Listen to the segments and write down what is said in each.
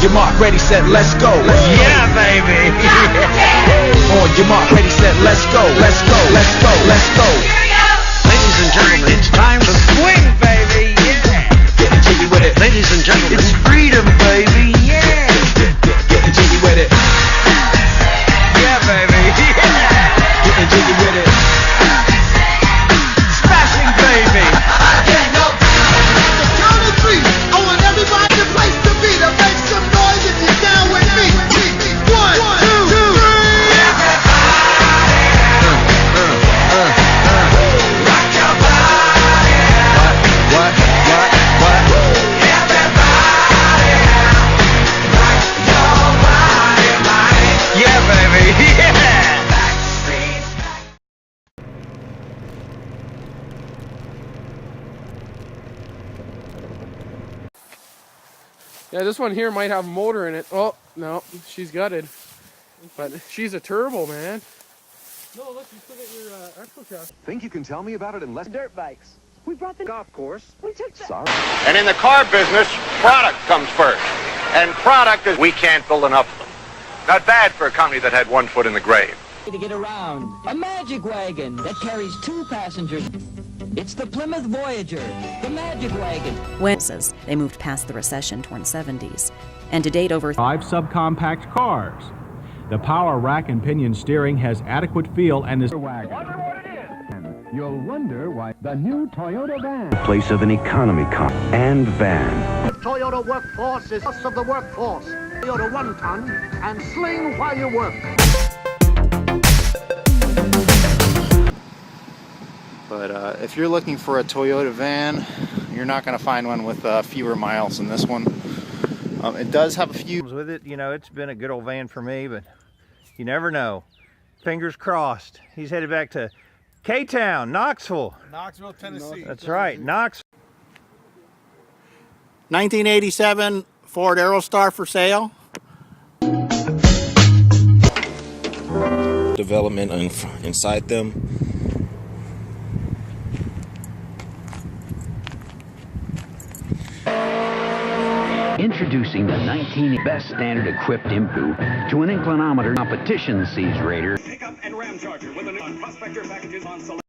your mark, ready, set, let's go. Yeah, baby. On your mark, ready, set, let's go. Let's go, let's go, let's go. Ladies and gentlemen, it's time to swing, baby. Yeah. Getting jiggy with it. Ladies and gentlemen, it's freedom, baby. Yeah. Getting jiggy with it. Yeah, baby. Yeah. Getting jiggy with it. Smashing, baby. Count of three. I want everybody the place to be. To make some noise if you're down with me. 1, 2, 3. Rock your body. What? Yeah, baby. Yeah. Yeah, this one here might have a motor in it. Oh, no, she's gutted. But she's a turbo, man. No, look, you still got your extra. Think you can tell me about it in less Dirt bikes. We brought the golf course. We took that. Sorry. And in the car business, product comes first. And product is, we can't build enough of them. Not bad for a company that had one foot in the grave. To get around. A magic wagon that carries 2 passengers. It's the Plymouth Voyager, the magic wagon. They moved past the recession-torn 70s, and to date over 5 subcompact cars. The power rack and pinion steering has adequate feel and is wagon. You'll wonder why the new Toyota van. Place of an economy car and van. Toyota workforce is of the workforce. Toyota 1 ton and sling while you work. But if you're looking for a Toyota van, you're not going to find one with fewer miles than this one. It does have a few with it. You know, it's been a good old van for me, but you never know. Fingers crossed. He's headed back to K-Town, Knoxville, Tennessee. That's right, Knoxville. 1987 Ford Aerostar for sale. Development inside them. Introducing the 19 best standard equipped Impu to an inclinometer competition sees Raider. Pickup and Ram Charger with a prospector packages on select.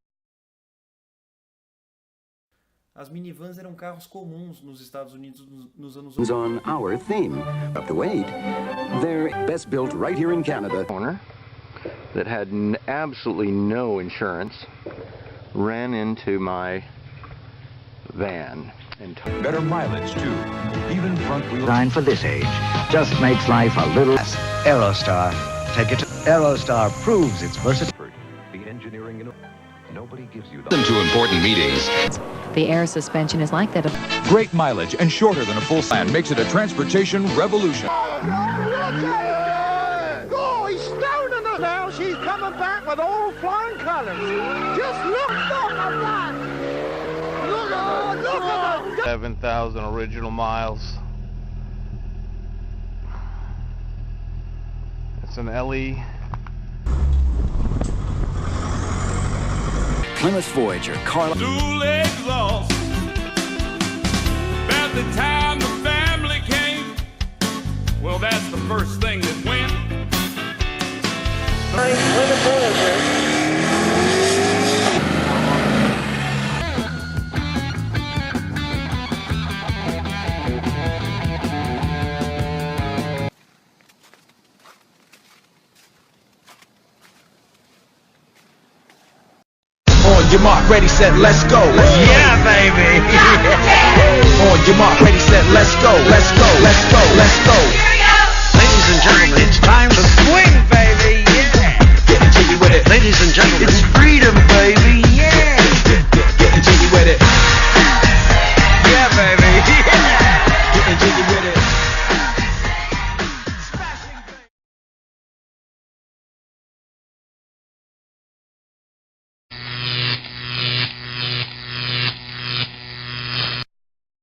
As minivans eram carros comuns nos Estados Unidos nos anos On our theme of the weight, they're best built right here in Canada. Owner that had absolutely no insurance ran into my van. Better mileage too, even front wheel. Design for this age just makes life a little less. Aerostar, take it to Aerostar proves its versatility. The engineering, nobody gives you Listen to important meetings. The air suspension is like that of Great mileage and shorter than a full plan makes it a transportation revolution. Oh, he's stoning her now. She's coming back with all flying colors. Just look at that. Look at that. 7,000 original miles. It's an LE. Plymouth Voyager, car. Dual exhaust. About the time the family came, well, that's the first thing that went. Plymouth Voyager. On your mark, ready, set, let's go. Yeah, baby. On your mark, ready, set, let's go. Let's go, let's go, let's go. Ladies and gentlemen, it's time to swing, baby. Yeah. Getting jiggy with it. Ladies and gentlemen,